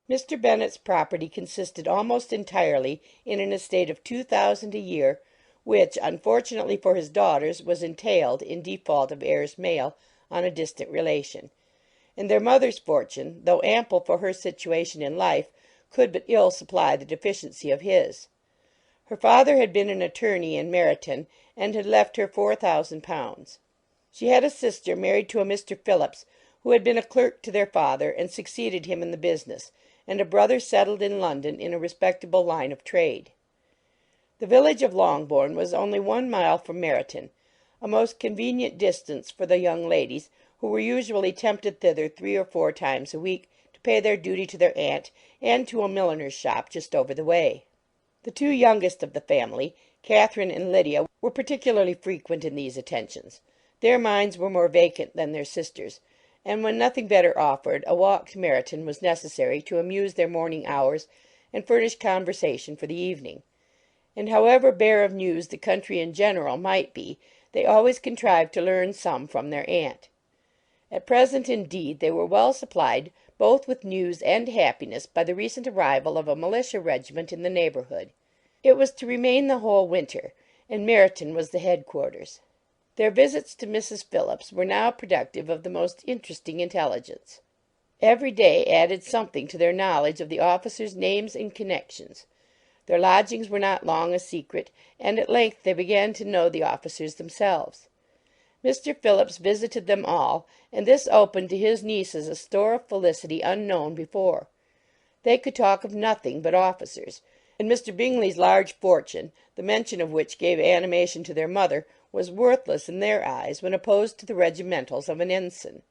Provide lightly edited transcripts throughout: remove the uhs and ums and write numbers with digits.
Mr. Bennet's property consisted almost entirely in an estate of 2,000 a year, which, unfortunately for his daughters, was entailed, in default of heirs male, on a distant relation; and their mother's fortune, though ample for her situation in life, could but ill supply the deficiency of his. Her father had been an attorney in Meryton, and had left her £4,000. She had a sister married to a Mr. Phillips, who had been a clerk to their father, and succeeded him in the business, and a brother settled in London in a respectable line of trade. The village of Longbourn was only 1 mile from Meryton, a most convenient distance for the young ladies, who were usually tempted thither 3 or 4 times a week to pay their duty to their aunt, and to a milliner's shop just over the way. The 2 youngest of the family, Catherine and Lydia, were particularly frequent in these attentions. Their minds were more vacant than their sisters', and when nothing better offered, a walk to Meryton was necessary to amuse their morning hours and furnish conversation for the evening. And however bare of news the country in general might be, they always contrived to learn some from their aunt. At present, indeed, they were well supplied both with news and happiness by the recent arrival of a militia regiment in the neighbourhood. It was to remain the whole winter, and Meryton was the headquarters. Their visits to Mrs. Phillips were now productive of the most interesting intelligence. Every day added something to their knowledge of the officers' names and connections. Their lodgings were not long a secret, and at length they began to know the officers themselves. Mr. Phillips visited them all, and this opened to his nieces a store of felicity unknown before. They could talk of nothing but officers, and Mr. Bingley's large fortune, the mention of which gave animation to their mother, was worthless in their eyes when opposed to the regimentals of an ensign.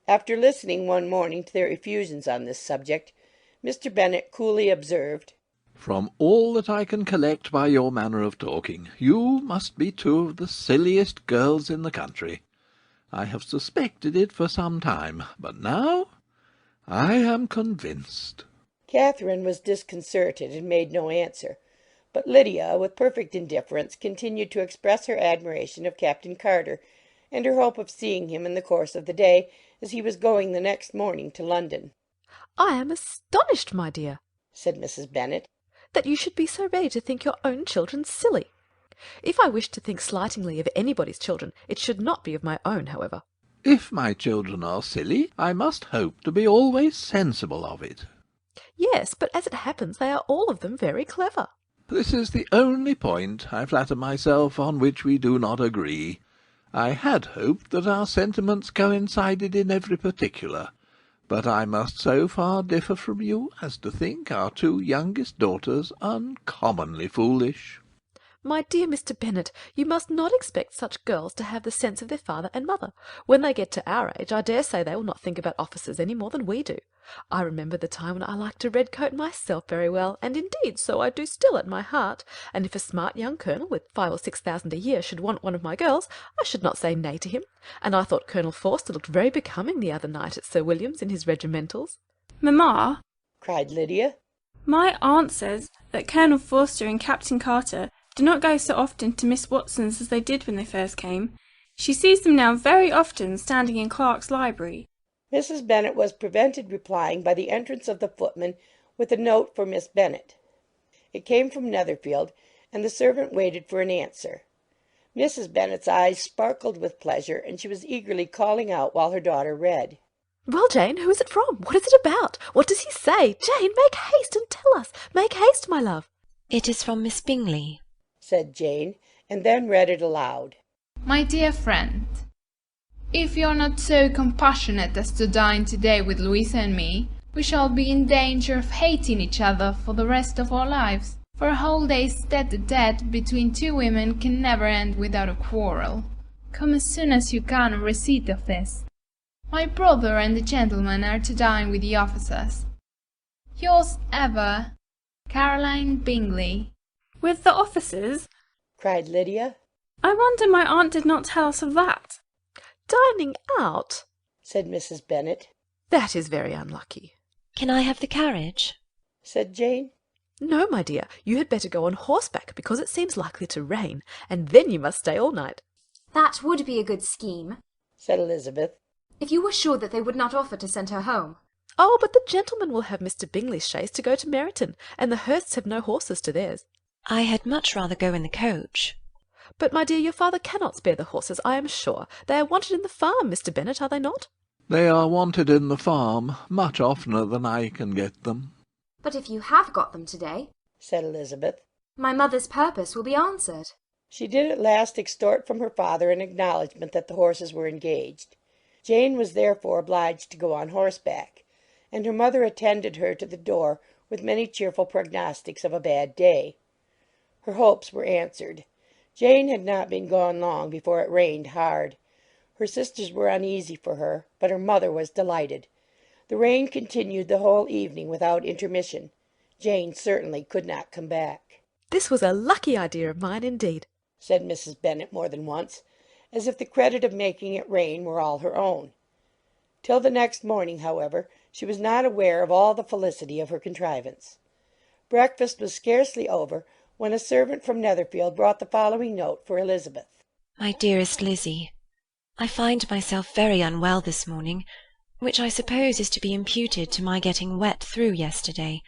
After listening one morning to their effusions on this subject, Mr. Bennet coolly observed, "From all that I can collect by your manner of talking, you must be 2 of the silliest girls in the country. I have suspected it for some time, but now I am convinced." Catherine was disconcerted, and made no answer; but Lydia, with perfect indifference, continued to express her admiration of Captain Carter, and her hope of seeing him in the course of the day, as he was going the next morning to London. "I am astonished, my dear," said Mrs. Bennet, "that you should be so ready to think your own children silly. If I wished to think slightingly of anybody's children, it should not be of my own, however." If my children are silly, I must hope to be always sensible of it. "Yes, but as it happens, they are all of them very clever." This is the only point, I flatter myself, on which we do not agree. I had hoped that our sentiments coincided in every particular, but I must so far differ from you as to think our 2 youngest daughters uncommonly foolish. "My dear Mr. Bennet, you must not expect such girls to have the sense of their father and mother. When they get to our age, I dare say they will not think about officers any more than we do. I remember the time when I liked a red coat myself very well, and indeed so I do still at my heart, and if a smart young colonel with 5,000 or 6,000 a year should want one of my girls, I should not say nay to him, and I thought Colonel Forster looked very becoming the other night at Sir William's in his regimentals." "Mamma," cried Lydia, "my aunt says that Colonel Forster and Captain Carter do not go so often to Miss Watson's as they did when they first came. She sees them now very often standing in Clark's library." Mrs. Bennet was prevented replying by the entrance of the footman with a note for Miss Bennet. It came from Netherfield, and the servant waited for an answer. Mrs. Bennet's eyes sparkled with pleasure, and she was eagerly calling out while her daughter read. "Well, Jane, who is it from? What is it about? What does he say? Jane, make haste and tell us. Make haste, my love." "It is from Miss Bingley," said Jane, and then read it aloud. "My dear friend, if you're not so compassionate as to dine to-day with Louisa and me, we shall be in danger of hating each other for the rest of our lives, for a whole day's tete-a-tete between 2 women can never end without a quarrel. Come as soon as you can on receipt of this. My brother and the gentleman are to dine with the officers. Yours ever, Caroline Bingley." "With the officers?" cried Lydia. "I wonder my aunt did not tell us of that." "Dining out?" said Mrs. Bennet. "That is very unlucky." "Can I have the carriage?" said Jane. "No, my dear, you had better go on horseback, because it seems likely to rain, and then you must stay all night." "That would be a good scheme," said Elizabeth. "if you were sure that they would not offer to send her home." "Oh, but the gentlemen will have Mr. Bingley's chaise to go to Meryton, and the Hursts have no horses to theirs." I had much rather go in the coach. "But, my dear, your father cannot spare the horses, I am sure. They are wanted in the farm, Mr. Bennet, are they not?" They are wanted in the farm much oftener than I can get them. "But if you have got them to-day," said Elizabeth, "my mother's purpose will be answered." she did at last extort from her father an acknowledgment that the horses were engaged. Jane was therefore obliged to go on horseback, and her mother attended her to the door with many cheerful prognostics of a bad day. Her hopes were answered. Jane had not been gone long before it rained hard. Her sisters were uneasy for her, but her mother was delighted. The rain continued the whole evening without intermission. Jane certainly could not come back. "This was a lucky idea of mine, indeed," said Mrs. Bennet more than once, as if the credit of making it rain were all her own. Till the next morning, however, she was not aware of all the felicity of her contrivance. Breakfast was scarcely over when a servant from Netherfield brought the following note for Elizabeth. My dearest Lizzie, I find myself very unwell this morning, which I suppose is to be imputed to my getting wet through yesterday.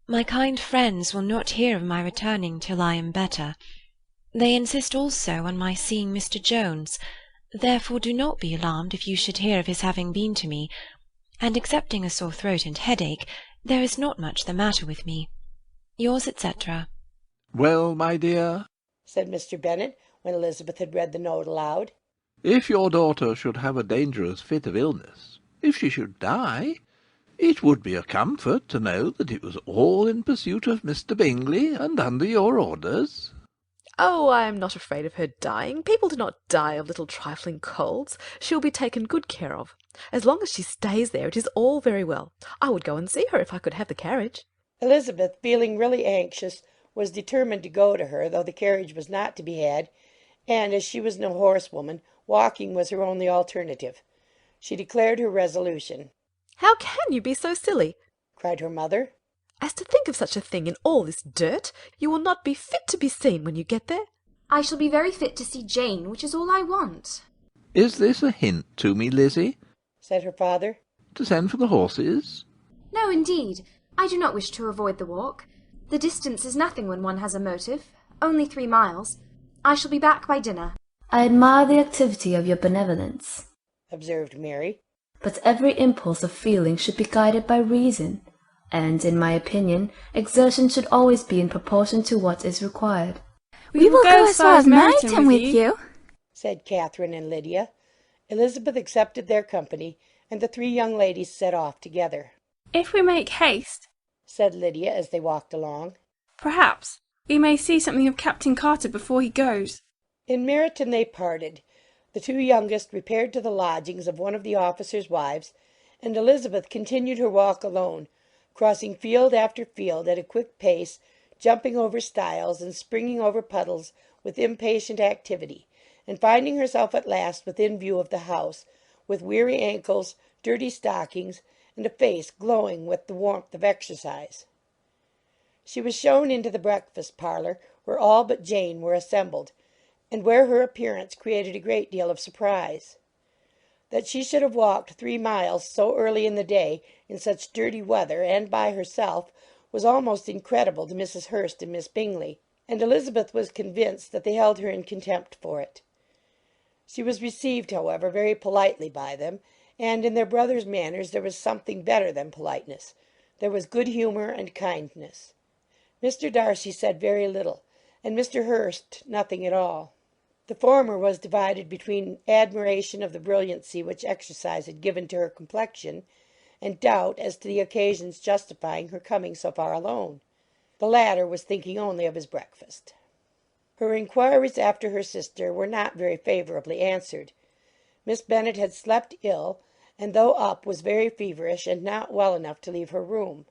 My kind friends will not hear of my returning till I am better. They insist also on my seeing Mr. Jones, therefore do not be alarmed if you should hear of his having been to me, and excepting a sore throat and headache, there is not much the matter with me. Yours, etc. Well, my dear, said Mr. Bennet, when Elizabeth had read the note aloud, if your daughter should have a dangerous fit of illness, if she should die, it would be a comfort to know that it was all in pursuit of Mr. Bingley and under your orders. "Oh, I am not afraid of her dying. People do not die of little trifling colds. She will be taken good care of. As long as she stays there, it is all very well. I would go and see her if I could have the carriage." Elizabeth, feeling really anxious, was determined to go to her, though the carriage was not to be had, and as she was no horsewoman, walking was her only alternative. She declared her resolution. "How can you be so silly?" cried her mother. "As to think of such a thing in all this dirt! You will not be fit to be seen when you get there." "I shall be very fit to see Jane, which is all I want." Is this a hint to me, Lizzie? said her father. To send for the horses? "No, indeed. I do not wish to avoid the walk. The distance is nothing when one has a motive. Only 3 miles. I shall be back by dinner." "I admire the activity of your benevolence," observed Mary. "but every impulse of feeling should be guided by reason, and, in my opinion, exertion should always be in proportion to what is required." "We will go as far as Meryton with you," said Catherine and Lydia. Elizabeth accepted their company, and the 3 young ladies set off together. "If we make haste," said Lydia as they walked along, "perhaps we may see something of Captain Carter before he goes." In Meryton they parted. The 2 youngest repaired to the lodgings of one of the officers' wives, and Elizabeth continued her walk alone, crossing field after field at a quick pace, jumping over stiles and springing over puddles with impatient activity, and finding herself at last within view of the house, with weary ankles, dirty stockings, and a face glowing with the warmth of exercise. She was shown into the breakfast parlour, where all but Jane were assembled, and where her appearance created a great deal of surprise. That she should have walked 3 miles so early in the day, in such dirty weather, and by herself, was almost incredible to Mrs. Hurst and Miss Bingley, and Elizabeth was convinced that they held her in contempt for it. She was received, however, very politely by them, and in their brother's manners there was something better than politeness. There was good humour and kindness. Mr. Darcy said very little, and Mr. Hurst nothing at all. The former was divided between admiration of the brilliancy which exercise had given to her complexion, and doubt as to the occasions justifying her coming so far alone. The latter was thinking only of his breakfast. Her inquiries after her sister were not very favourably answered. Miss Bennet had slept ill, and though up was very feverish and not well enough to leave her room.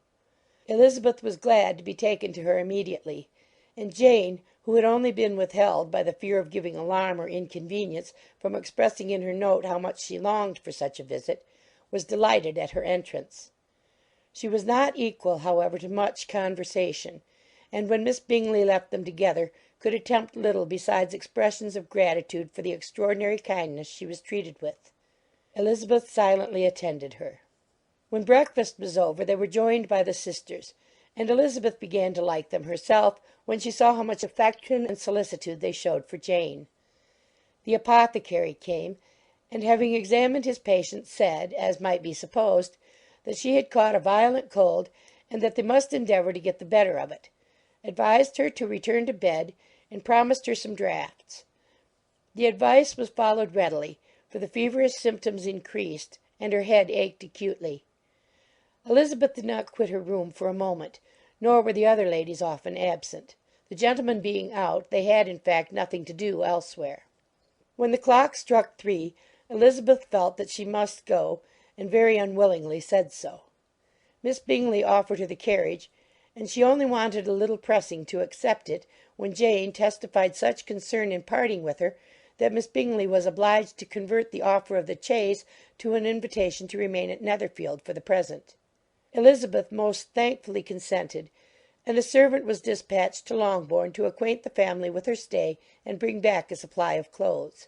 Elizabeth was glad to be taken to her immediately, and Jane, who had only been withheld by the fear of giving alarm or inconvenience from expressing in her note how much she longed for such a visit, was delighted at her entrance. She was not equal, however, to much conversation, and when Miss Bingley left them together, could attempt little besides expressions of gratitude for the extraordinary kindness she was treated with. Elizabeth silently attended her. When breakfast was over they were joined by the sisters, and Elizabeth began to like them herself when she saw how much affection and solicitude they showed for Jane. The apothecary came, and having examined his patient, said, as might be supposed, that she had caught a violent cold, and that they must endeavour to get the better of it, advised her to return to bed, and promised her some draughts. The advice was followed readily, for the feverish symptoms increased, and her head ached acutely. Elizabeth did not quit her room for a moment, nor were the other ladies often absent. The gentlemen being out, they had in fact nothing to do elsewhere. When the clock struck 3, Elizabeth felt that she must go, and very unwillingly said so. Miss Bingley offered her the carriage, and she only wanted a little pressing to accept it, when Jane testified such concern in parting with her that Miss Bingley was obliged to convert the offer of the chaise to an invitation to remain at Netherfield for the present. Elizabeth most thankfully consented, and a servant was dispatched to Longbourn to acquaint the family with her stay and bring back a supply of clothes.